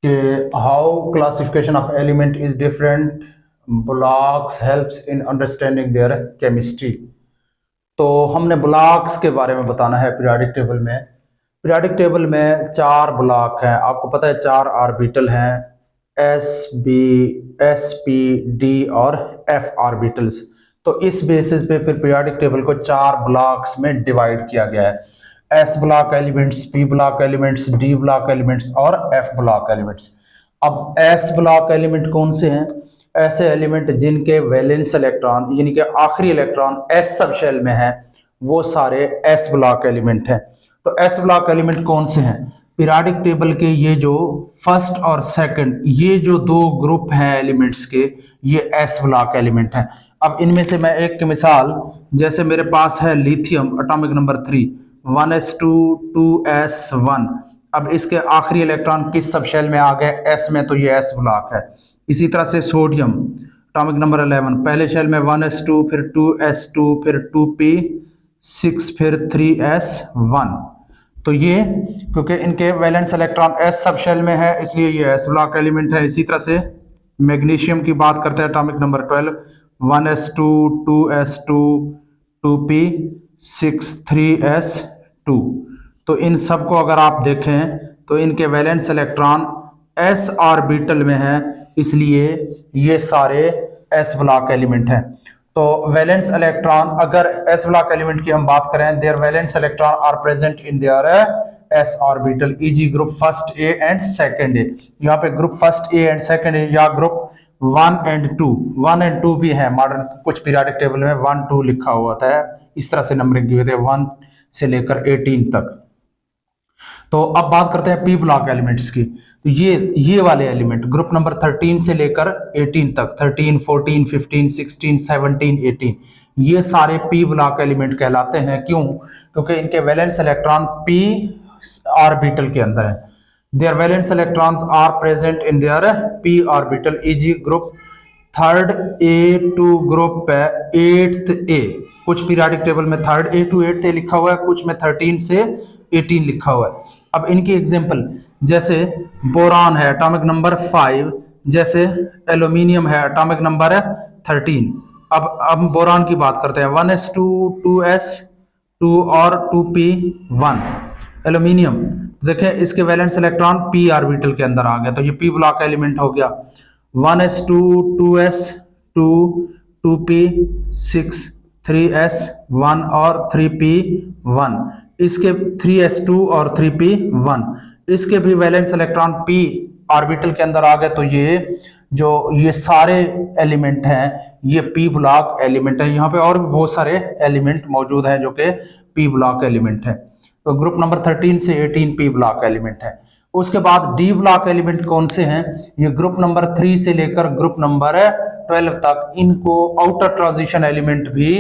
कि how classification of element is different blocks helps in understanding their chemistry. तो हमने blocks के बारे में बताना है पीरियोडिक टेबल में। पीरियोडिक टेबल में 4 ब्लॉक हैं, आपको पता है 4 ऑर्बिटल हैं, s b s p d और एफ ऑर्बिटल्स। तो इस बेसिस पे फिर पीरियोडिक टेबल को 4 ब्लॉक्स में डिवाइड किया गया है, S block elements, P block elements, D block elements और एफ ब्लॉक एलिमेंट्स। अब एस ब्लॉक एलिमेंट कौन से हैं? ऐसे एलिमेंट जिनके वैलेंस इलेक्ट्रॉन यानी कि आखिरी इलेक्ट्रॉन एस सब शेल में है, वो सारे एस ब्लॉक एलिमेंट हैं। तो एस ब्लॉक एलिमेंट कौन से हैं? पीरियोडिक टेबल के ये जो फर्स्ट और सेकंड, ये जो 2 ग्रुप हैं एलिमेंट्स के, ये एस ब्लॉक एलिमेंट हैं। अब इनमें से मैं एक मिसाल, जैसे मेरे पास है lithium atomic number 3 1s2 2s1। अब इसके आखिरी इलेक्ट्रॉन किस सब शेल में आ गए? एस में, तो ये एस ब्लॉक है। इसी तरह से सोडियम एटॉमिक नंबर 11 पहले शेल में 1s2 फिर 2s2 फिर 2p6 फिर 3s1। तो ये क्योंकि इनके valence electron s sub shell में है इसलिए ये एस ब्लॉक एलिमेंट है। इसी तरह से मैग्नीशियम की बात करते हैं atomic number 12 1s2 2s2 2p6 3s2। तो इन सब को अगर आप देखें तो इनके वैलेंस इलेक्ट्रॉन एस ऑर्बिटल में है, इसलिए ये सारे एस ब्लॉक एलिमेंट हैं। तो वैलेंस इलेक्ट्रॉन, अगर एस ब्लॉक एलिमेंट की हम बात करें, their valence electron are present in their s orbital, eg group first A and second A. यहाँ पे group first A and second A या ग्रुप 1 एंड 2, 1 एंड 2 भी है मॉडर्न कुछ पीरियोडिक टेबल में 1 2 लिखा हुआ था, इस तरह से नंबरिंग की हुई थी 1 से लेकर 18 तक। तो अब बात करते हैं पी ब्लॉक एलिमेंट्स की। तो ये वाले एलिमेंट ग्रुप नंबर 13 से लेकर 18 तक, 13 14 15 16 17 18, ये सारे पी ब्लॉक एलिमेंट कहलाते हैं। क्यों? क्योंकि इनके वैलेंस इलेक्ट्रॉन पी ऑर्बिटल के अंदर है। Their valence electrons are present in their p orbital, eg group third A to group 8th A. कुछ पीरियोडिक टेबल में third A to 8th A लिखा हुआ है, कुछ में 13 से 18 लिखा हुआ है। अब इनकी एग्जांपल, जैसे बोरान है एटॉमिक नंबर 5, जैसे एल्यूमिनियम है एटॉमिक नंबर 13। अब बोरान की बात करते हैं 1s2 2s2 और 2p1। एल्यूमिनियम देखें, इसके वैलेंस इलेक्ट्रॉन पी ऑर्बिटल के अंदर आ गया, तो ये पी ब्लॉक एलिमेंट हो गया। 1s2 2s2 2p6 3s1 और 3p1, इसके 3s2 और 3p1, इसके भी वैलेंस इलेक्ट्रॉन p ऑर्बिटल के अंदर आ गए। तो ये सारे एलिमेंट हैं, ये p ब्लॉक एलिमेंट है। यहाँ पे और भी बहुत सारे एलिमेंट मौजूद हैं जो कि p ब्लॉक एलिमेंट है। तो ग्रुप नंबर 13 से 18 p ब्लॉक एलिमेंट है। उसके बाद डी ब्लॉक एलिमेंट कौन से हैं? ये ग्रुप नंबर 3 से लेकर ग्रुप नंबर 12 तक, इनको आउटर ट्रांजिशन एलिमेंट भी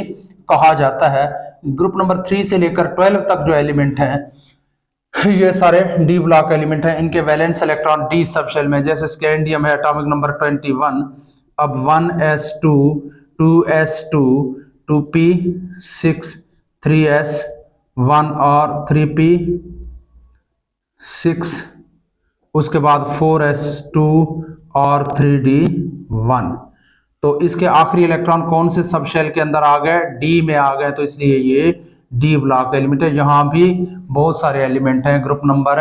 कहा जाता है। ग्रुप नंबर 3 से लेकर 12 तक जो एलिमेंट हैं, ये सारे डी ब्लॉक एलिमेंट हैं। इनके valence electron d sub shell में, जैसे स्कैंडियम है एटॉमिक नंबर 21। अब 1s2 2s2 2p6 3s1 और 3p6, उसके बाद 4s2 और 3d1। तो इसके आखिरी इलेक्ट्रॉन कौन से सब शेल के अंदर आ गए? डी में आ गए, तो इसलिए ये डी ब्लॉक एलिमेंट है। यहाँ भी बहुत सारे एलिमेंट हैं, ग्रुप नंबर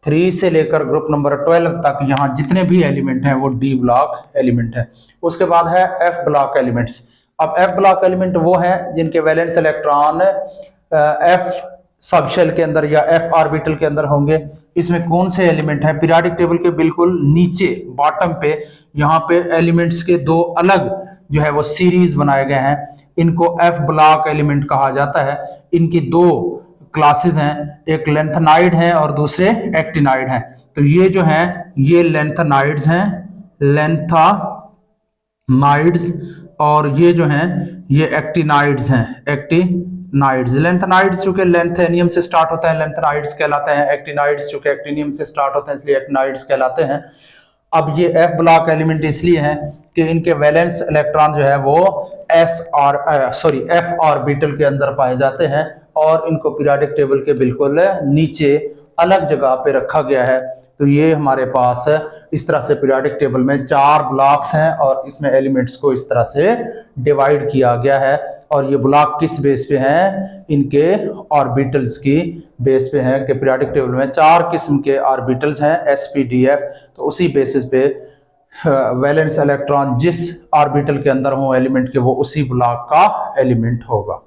3 से लेकर ग्रुप नंबर 12 तक, यहाँ जितने भी एलिमेंट हैं वो डी ब्लॉक एलिमेंट है। उसके बाद है एफ ब्लॉक एलिमेंट्स। अब एफ ब्लॉक एलिमेंट वो हैं जिनके valence electron f sub shell के अंदर या एफ ऑर्बिटल के अंदर होंगे। इसमें कौन से एलिमेंट हैं? पीरियोडिक टेबल के बिल्कुल नीचे बॉटम पे यहाँ पे एलिमेंट्स के 2 अलग जो है वो सीरीज बनाए गए हैं, इनको एफ ब्लॉक एलिमेंट कहा जाता है। इनकी 2 क्लासेस हैं, एक लेंथेनाइड है और दूसरे एक्टिनाइड हैं। तो ये जो हैं ये लेंथेनाइड्स हैं, लेंथेनाइड्स, और ये जो हैं ये एक्टिनाइड्स हैं, एक्टिनाइड्स। लेंथेनाइड्स चूंकि लेंथेनियम से स्टार्ट होता है लेंथेनाइड्स कहलाते हैं, एक्टिनाइड्स चूंकि एक्टिनियम से स्टार्ट होते हैं इसलिए एक्टिनाइड्स कहलाते हैं। अब ये एफ ब्लॉक एलिमेंट इसलिए हैं कि इनके वैलेंस इलेक्ट्रॉन जो है वो एफ ऑर्बिटल के अंदर पाए जाते हैं और इनको पीरियोडिक टेबल के बिल्कुल नीचे अलग जगह पे रखा गया है। तो ये हमारे पास इस तरह से पीरियोडिक टेबल में 4 ब्लॉक्स हैं और इसमें एलिमेंट्स को इस तरह से डिवाइड किया गया है। और ये ब्लॉक किस बेस पे हैं, इनके ऑर्बिटल्स की बेस पे हैं कि पीरियोडिक टेबल में 4 किस्म के ऑर्बिटल्स हैं sp-df, तो उसी बेसिस पे वैलेंस इलेक्ट्रॉन जिस ऑर्बिटल के अंदर हो एलिमेंट के, वो उसी ब्लॉक का एलिमेंट होगा।